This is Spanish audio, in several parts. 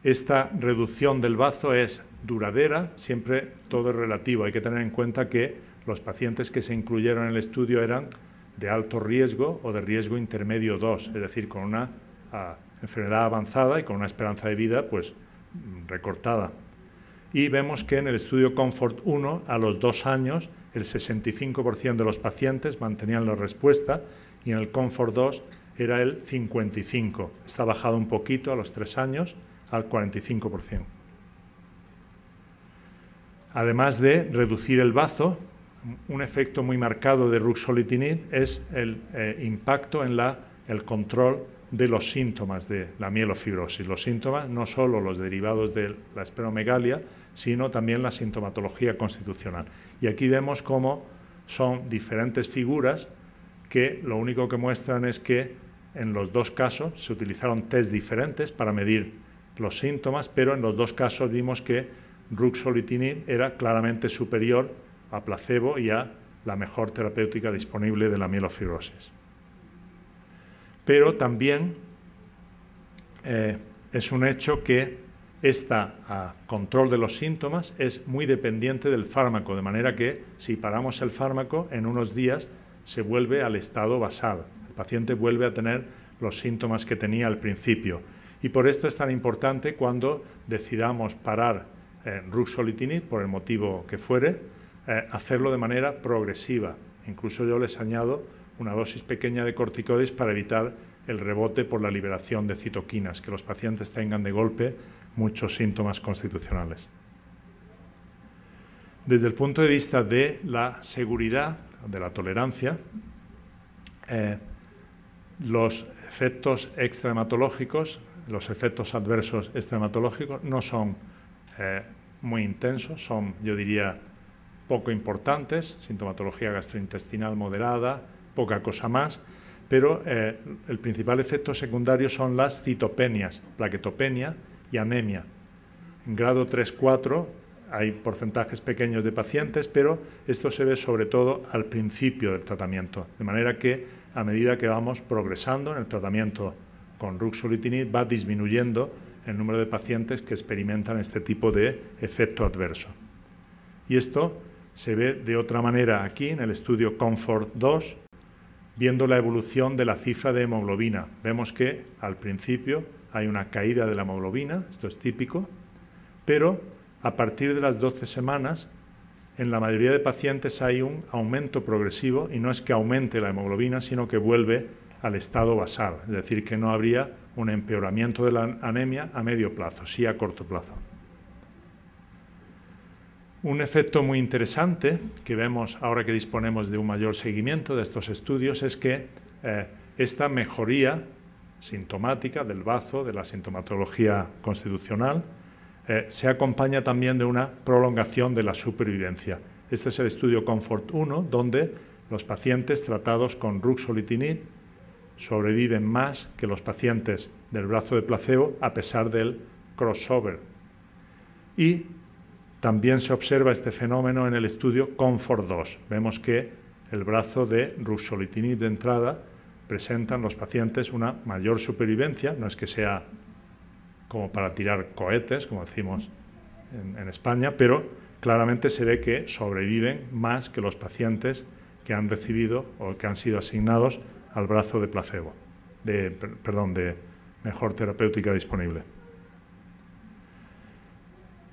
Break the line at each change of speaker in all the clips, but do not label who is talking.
esta reducción del bazo es duradera, siempre todo es relativo. Hay que tener en cuenta que los pacientes que se incluyeron en el estudio eran de alto riesgo o de riesgo intermedio 2, es decir, con una enfermedad avanzada y con una esperanza de vida pues recortada. Y vemos que en el estudio COMFORT 1, a los 2 años, el 65% de los pacientes mantenían la respuesta y en el COMFORT 2 era el 55%. Está bajado un poquito a los 3 años al 45%. Además de reducir el bazo, un efecto muy marcado de ruxolitinib es el impacto en el control de los síntomas de la mielofibrosis. Los síntomas, no solo los derivados de la esplenomegalia, sino también la sintomatología constitucional. Y aquí vemos cómo son diferentes figuras que lo único que muestran es que en los dos casos se utilizaron test diferentes para medir los síntomas, pero en los dos casos vimos que ruxolitinib era claramente superior a placebo y a la mejor terapéutica disponible de la mielofibrosis. Pero también es un hecho que este control de los síntomas es muy dependiente del fármaco, de manera que si paramos el fármaco, en unos días se vuelve al estado basal. El paciente vuelve a tener los síntomas que tenía al principio. Y por esto es tan importante cuando decidamos parar ruxolitinib, por el motivo que fuere, hacerlo de manera progresiva. Incluso yo les añado una dosis pequeña de corticoides para evitar el rebote por la liberación de citoquinas, que los pacientes tengan de golpe muchos síntomas constitucionales. Desde el punto de vista de la seguridad, de la tolerancia, los efectos extrahematológicos, los efectos adversos extrahematológicos no son muy intensos, son, yo diría, poco importantes, sintomatología gastrointestinal moderada, poca cosa más, pero el principal efecto secundario son las citopenias, plaquetopenia y anemia. En grado 3-4 hay porcentajes pequeños de pacientes, pero esto se ve sobre todo al principio del tratamiento, de manera que a medida que vamos progresando en el tratamiento con ruxolitinib va disminuyendo el número de pacientes que experimentan este tipo de efecto adverso. Y esto se ve de otra manera aquí en el estudio COMFORT 2, viendo la evolución de la cifra de hemoglobina. Vemos que al principio hay una caída de la hemoglobina, esto es típico, pero a partir de las 12 semanas, en la mayoría de pacientes hay un aumento progresivo y no es que aumente la hemoglobina, sino que vuelve al estado basal, es decir, que no habría un empeoramiento de la anemia a medio plazo, sí a corto plazo. Un efecto muy interesante que vemos ahora que disponemos de un mayor seguimiento de estos estudios es que esta mejoría sintomática del bazo, de la sintomatología constitucional, se acompaña también de una prolongación de la supervivencia. Este es el estudio COMFORT 1, donde los pacientes tratados con ruxolitinib sobreviven más que los pacientes del brazo de placebo a pesar del crossover. Y también se observa este fenómeno en el estudio COMFORT 2. Vemos que el brazo de ruxolitinib de entrada presentan los pacientes una mayor supervivencia, no es que sea como para tirar cohetes, como decimos en España, pero claramente se ve que sobreviven más que los pacientes que han recibido o que han sido asignados al brazo de placebo, de mejor terapéutica disponible.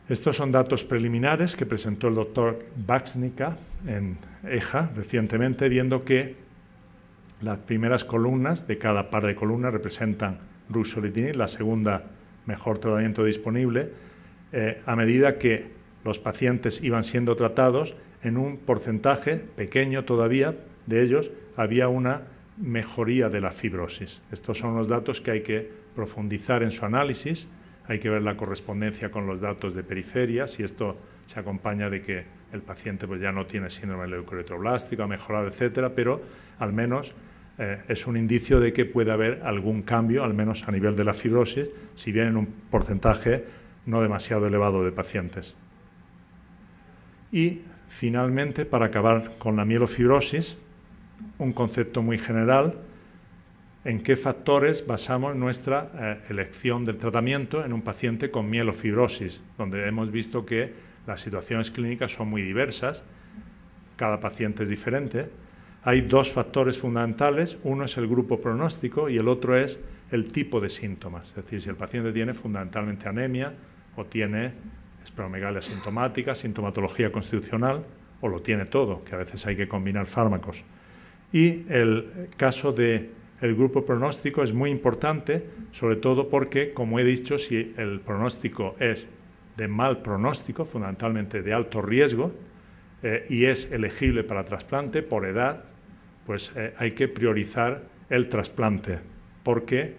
Estos son datos preliminares que presentó el doctor Baxnica en EJA recientemente, viendo que las primeras columnas de cada par de columnas representan ruxolitinib, la segunda mejor tratamiento disponible, a medida que los pacientes iban siendo tratados, en un porcentaje pequeño todavía de ellos había una mejoría de la fibrosis. Estos son los datos que hay que profundizar en su análisis, hay que ver la correspondencia con los datos de periferia, si esto se acompaña de que el paciente pues, ya no tiene síndrome leucoeritroblástico, ha mejorado, etcétera, pero al menos es un indicio de que puede haber algún cambio, al menos a nivel de la fibrosis, si bien en un porcentaje no demasiado elevado de pacientes. Y finalmente, para acabar con la mielofibrosis, un concepto muy general, en qué factores basamos nuestra elección del tratamiento en un paciente con mielofibrosis, donde hemos visto que las situaciones clínicas son muy diversas, cada paciente es diferente. Hay dos factores fundamentales, uno es el grupo pronóstico y el otro es el tipo de síntomas, es decir, si el paciente tiene fundamentalmente anemia o tiene esplenomegalia sintomática, sintomatología constitucional, o lo tiene todo, que a veces hay que combinar fármacos. Y el caso del grupo pronóstico es muy importante, sobre todo porque, como he dicho, si el pronóstico es de mal pronóstico, fundamentalmente de alto riesgo, y es elegible para trasplante por edad, pues hay que priorizar el trasplante, porque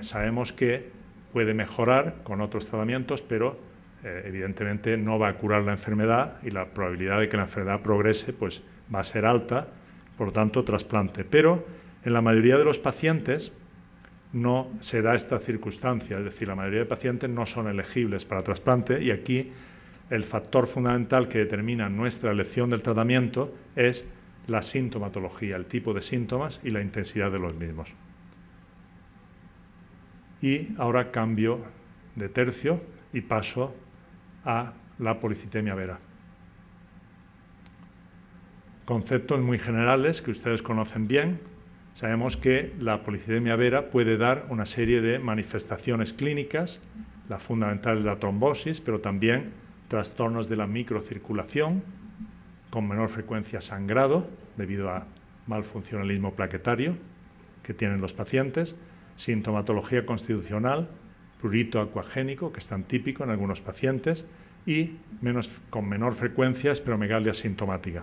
sabemos que puede mejorar con otros tratamientos, pero evidentemente no va a curar la enfermedad y la probabilidad de que la enfermedad progrese pues, va a ser alta, por lo tanto, trasplante. Pero en la mayoría de los pacientes no se da esta circunstancia, es decir, la mayoría de pacientes no son elegibles para trasplante y aquí el factor fundamental que determina nuestra elección del tratamiento es la sintomatología, el tipo de síntomas y la intensidad de los mismos. Y ahora cambio de tercio y paso a la policitemia vera. Conceptos muy generales que ustedes conocen bien. Sabemos que la policitemia vera puede dar una serie de manifestaciones clínicas, la fundamental es la trombosis, pero también trastornos de la microcirculación, con menor frecuencia sangrado, debido a mal funcionalismo plaquetario que tienen los pacientes, sintomatología constitucional, prurito acuagénico, que es tan típico en algunos pacientes, y con menor frecuencia esplenomegalia sintomática.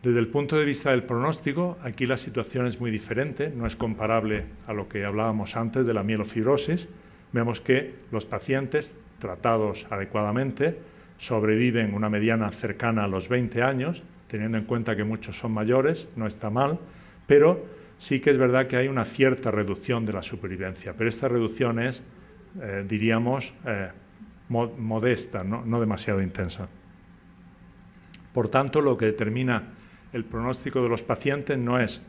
Desde el punto de vista del pronóstico, aquí la situación es muy diferente, no es comparable a lo que hablábamos antes de la mielofibrosis. Vemos que los pacientes tratados adecuadamente sobreviven una mediana cercana a los 20 años, teniendo en cuenta que muchos son mayores, no está mal, pero sí que es verdad que hay una cierta reducción de la supervivencia, pero esta reducción es, diríamos, modesta, no demasiado intensa. Por tanto, lo que determina el pronóstico de los pacientes no es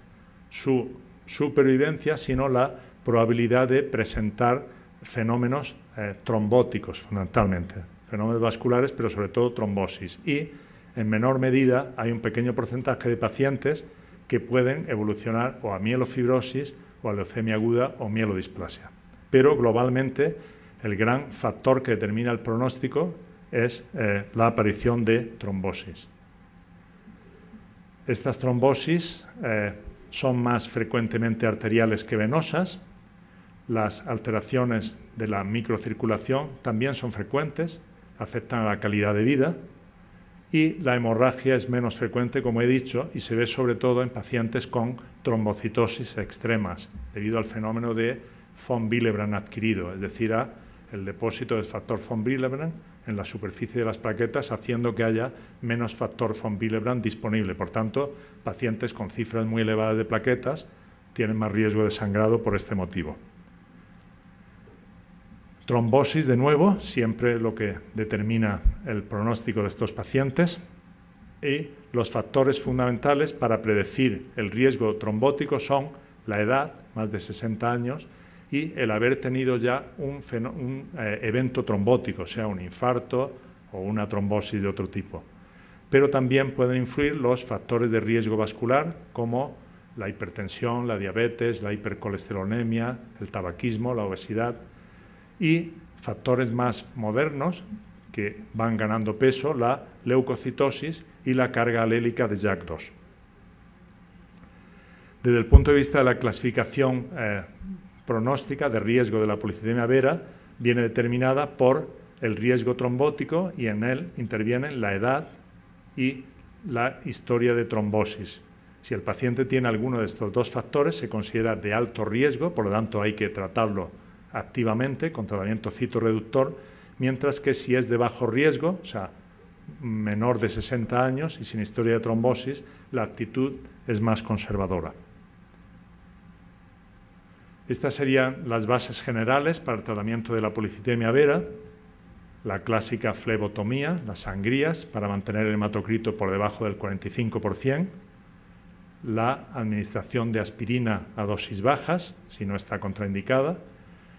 su supervivencia, sino la probabilidad de presentar fenómenos trombóticos, fundamentalmente, fenómenos vasculares, pero sobre todo trombosis. Y, en menor medida, hay un pequeño porcentaje de pacientes que pueden evolucionar o a mielofibrosis o a leucemia aguda o mielodisplasia. Pero, globalmente, el gran factor que determina el pronóstico es la aparición de trombosis. Estas trombosis son más frecuentemente arteriales que venosas. Las alteraciones de la microcirculación también son frecuentes, afectan a la calidad de vida y la hemorragia es menos frecuente, como he dicho, y se ve sobre todo en pacientes con trombocitosis extremas, debido al fenómeno de von Willebrand adquirido, es decir, el depósito del factor von Willebrand en la superficie de las plaquetas, haciendo que haya menos factor von Willebrand disponible. Por tanto, pacientes con cifras muy elevadas de plaquetas tienen más riesgo de sangrado por este motivo. Trombosis, de nuevo, siempre lo que determina el pronóstico de estos pacientes, y los factores fundamentales para predecir el riesgo trombótico son la edad, más de 60 años, y el haber tenido ya un evento trombótico, sea un infarto o una trombosis de otro tipo. Pero también pueden influir los factores de riesgo vascular, como la hipertensión, la diabetes, la hipercolesterolemia, el tabaquismo, la obesidad, y factores más modernos que van ganando peso, la leucocitosis y la carga alélica de JAK2. Desde el punto de vista de la clasificación pronóstica de riesgo de la policitemia vera, viene determinada por el riesgo trombótico y en él intervienen la edad y la historia de trombosis. Si el paciente tiene alguno de estos dos factores, se considera de alto riesgo, por lo tanto hay que tratarlo activamente con tratamiento citorreductor, mientras que si es de bajo riesgo, o sea, menor de 60 años y sin historia de trombosis, la actitud es más conservadora. Estas serían las bases generales para el tratamiento de la policitemia vera, la clásica flebotomía, las sangrías para mantener el hematocrito por debajo del 45%, la administración de aspirina a dosis bajas, si no está contraindicada,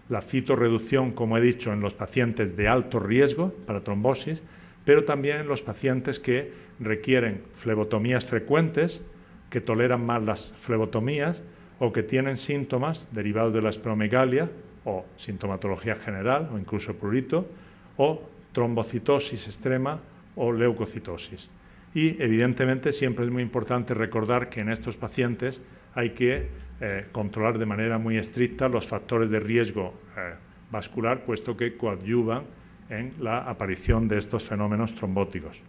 la citorreducción, como he dicho, en los pacientes de alto riesgo para trombosis, pero también en los pacientes que requieren flebotomías frecuentes, que toleran mal las flebotomías o que tienen síntomas derivados de la esplenomegalia o sintomatología general o incluso prurito o trombocitosis extrema o leucocitosis. Y evidentemente siempre es muy importante recordar que en estos pacientes hay que controlar de manera muy estricta los factores de riesgo vascular, puesto que coadyuvan en la aparición de estos fenómenos trombóticos.